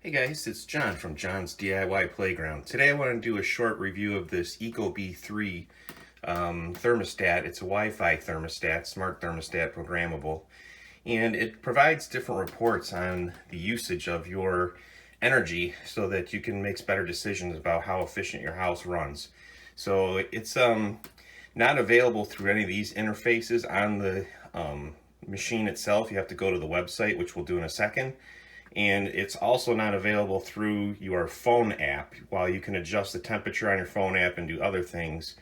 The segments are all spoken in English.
Hey guys, it's John from John's DIY Playground. Today I want to do a short review of this EcoBee 3 thermostat. It's a Wi-Fi thermostat, smart thermostat, programmable, and it provides different reports on the usage of your energy so that you can make better decisions about how efficient your house runs. So it's not available through any of these interfaces on the machine itself. You have to go to the website, which we'll do in a second. And it's also not available through your phone app. While you can adjust the temperature on your phone app and do other things,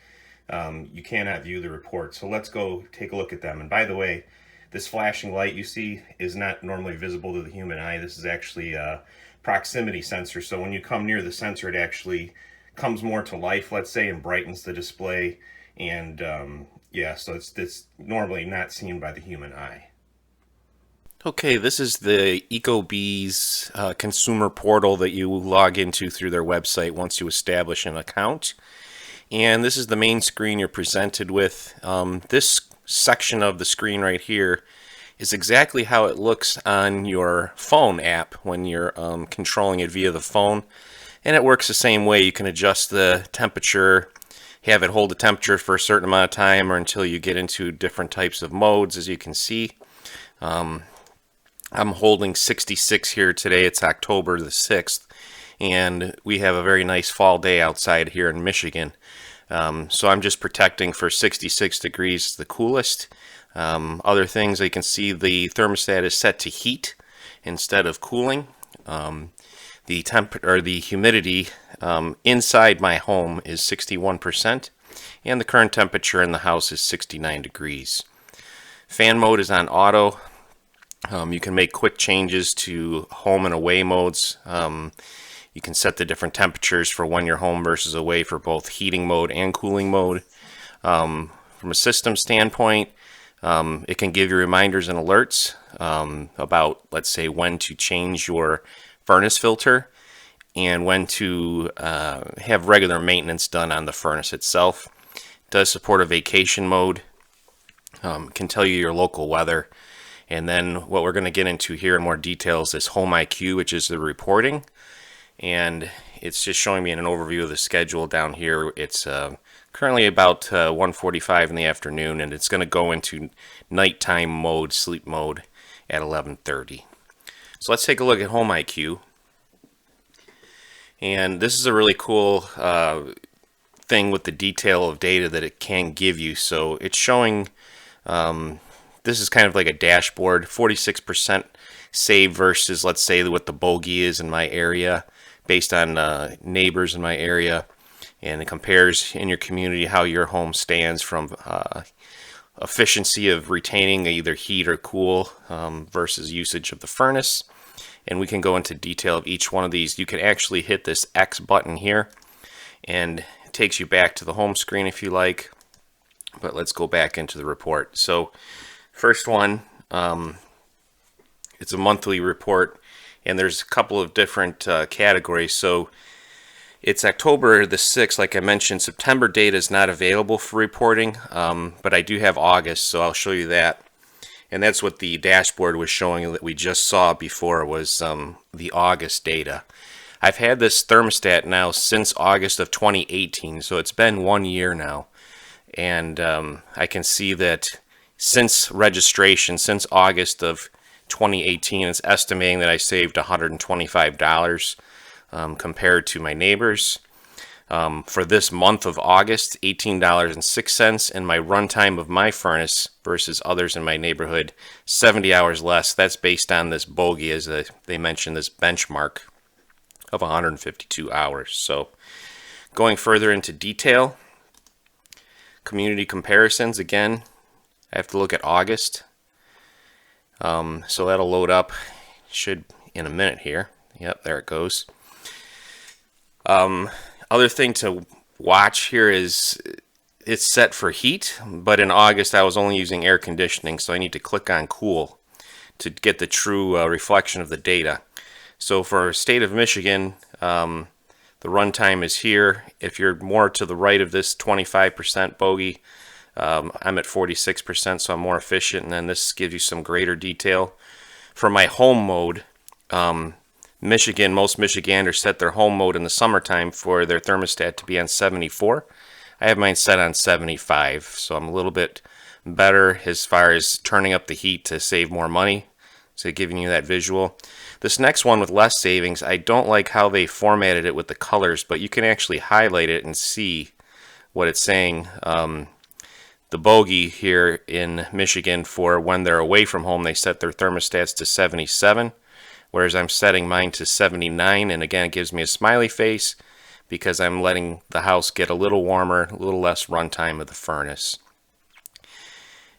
you cannot view the report. So let's go take a look at them. And by the way, this flashing light you see is not normally visible to the human eye. This is actually a proximity sensor. So when you come near the sensor, it actually comes more to life, let's say, and brightens the display. And yeah, so it's normally not seen by the human eye. Okay, this is the EcoBee's consumer portal that you log into through their website once you establish an account. And this is the main screen you're presented with. This section of the screen right here is exactly how it looks on your phone app when you're controlling it via the phone. And it works the same way. You can adjust the temperature, have it hold the temperature for a certain amount of time or until you get into different types of modes, as you can see. I'm holding 66 here today. It's October the 6th, and we have a very nice fall day outside here in Michigan. So I'm just protecting for 66 degrees, the coolest. Other things, you can see the thermostat is set to heat instead of cooling. The humidity inside my home is 61%, and the current temperature in the house is 69 degrees. Fan mode is on auto. You can make quick changes to home and away modes. You can set the different temperatures for when you're home versus away for both heating mode and cooling mode. From a system standpoint, it can give you reminders and alerts about, let's say, when to change your furnace filter and when to have regular maintenance done on the furnace itself. It does support a vacation mode. Can tell you your local weather. And then what we're going to get into here in more details is Home IQ, which is the reporting. And it's just showing me an overview of the schedule down here. It's currently about 1:45 in the afternoon, and it's going to go into nighttime mode, sleep mode, at 11:30. So let's take a look at Home IQ. And this is a really cool thing with the detail of data that it can give you. So it's showing... this is kind of like a dashboard, 46% save versus, let's say, what the bogey is in my area based on neighbors in my area. And it compares in your community how your home stands from efficiency of retaining either heat or cool versus usage of the furnace. And we can go into detail of each one of these. You can actually hit this X button here, and it takes you back to the home screen if you like. But let's go back into the report. So first one, it's a monthly report, and there's a couple of different categories. So it's October the 6th, like I mentioned. September data is not available for reporting, but I do have August, so I'll show you that. And that's what the dashboard was showing that we just saw before, was the August data. I've had this thermostat now since August of 2018, so it's been 1 year now. And I can see that since registration, since August of 2018, it's estimating that I saved $125 compared to my neighbors. For this month of August, $18.06, and my runtime of my furnace versus others in my neighborhood, 70 hours less. That's based on this bogey, as they mentioned, this benchmark of 152 hours. So going further into detail, community comparisons, again, I have to look at August. So that'll load up, should in a minute here. Yep, there it goes. Other thing to watch here is it's set for heat, but in August I was only using air conditioning, so I need to click on cool to get the true reflection of the data. So for state of Michigan, the runtime is here. If you're more to the right of this 25% bogey, I'm at 46%, so I'm more efficient, and then this gives you some greater detail. For my home mode, Michigan, most Michiganders set their home mode in the summertime for their thermostat to be on 74. I have mine set on 75, so I'm a little bit better as far as turning up the heat to save more money. So giving you that visual. This next one with less savings, I don't like how they formatted it with the colors, but you can actually highlight it and see what it's saying. The bogey here in Michigan for when they're away from home, they set their thermostats to 77, whereas I'm setting mine to 79, and again it gives me a smiley face because I'm letting the house get a little warmer, a little less runtime of the furnace.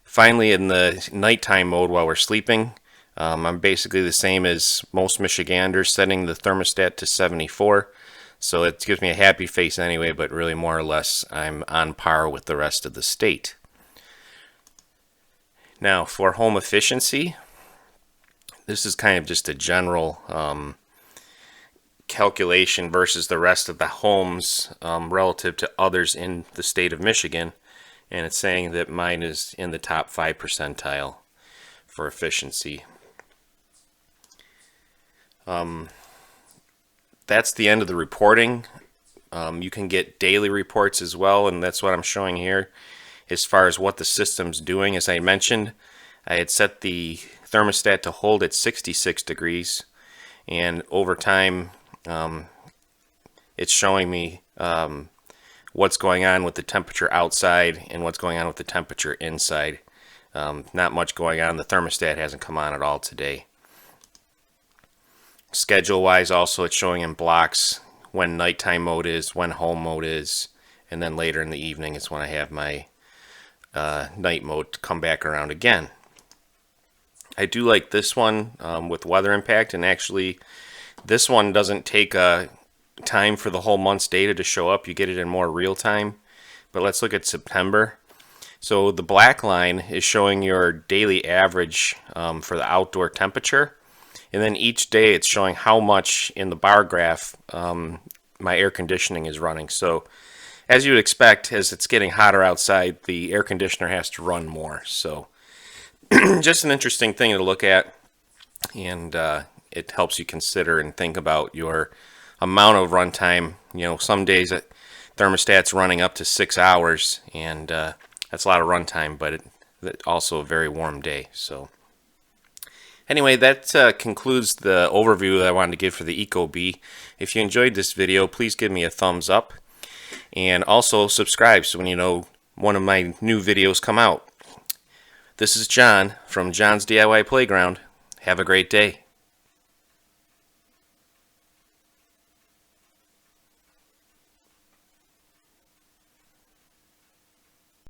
Finally, in the nighttime mode while we're sleeping, I'm basically the same as most Michiganders, setting the thermostat to 74. So it gives me a happy face anyway, but really more or less I'm on par with the rest of the state. Now for home efficiency, this is kind of just a general calculation versus the rest of the homes relative to others in the state of Michigan. And it's saying that mine is in the top 5 percentile for efficiency. That's the end of the reporting. You can get daily reports as well, and that's what I'm showing here as far as what the system's doing. As I mentioned, I had set the thermostat to hold at 66 degrees, and over time it's showing me what's going on with the temperature outside and what's going on with the temperature inside. Not much going on. The thermostat hasn't come on at all today. Schedule wise, also it's showing in blocks when nighttime mode is, when home mode is, and then later in the evening is when I have my night mode to come back around again. I do like this one with weather impact, and actually this one doesn't take time for the whole month's data to show up. You get it in more real time. But let's look at September. So the black line is showing your daily average for the outdoor temperature. And then each day it's showing how much in the bar graph my air conditioning is running. So as you would expect, as it's getting hotter outside, the air conditioner has to run more. So just an interesting thing to look at, and it helps you consider and think about your amount of runtime. You know, some days thermostat's running up to 6 hours, and that's a lot of runtime, but it's also a very warm day. So anyway, that concludes the overview that I wanted to give for the EcoBee. If you enjoyed this video, please give me a thumbs up, and also subscribe so when you know one of my new videos come out. This is John from John's DIY Playground. Have a great day.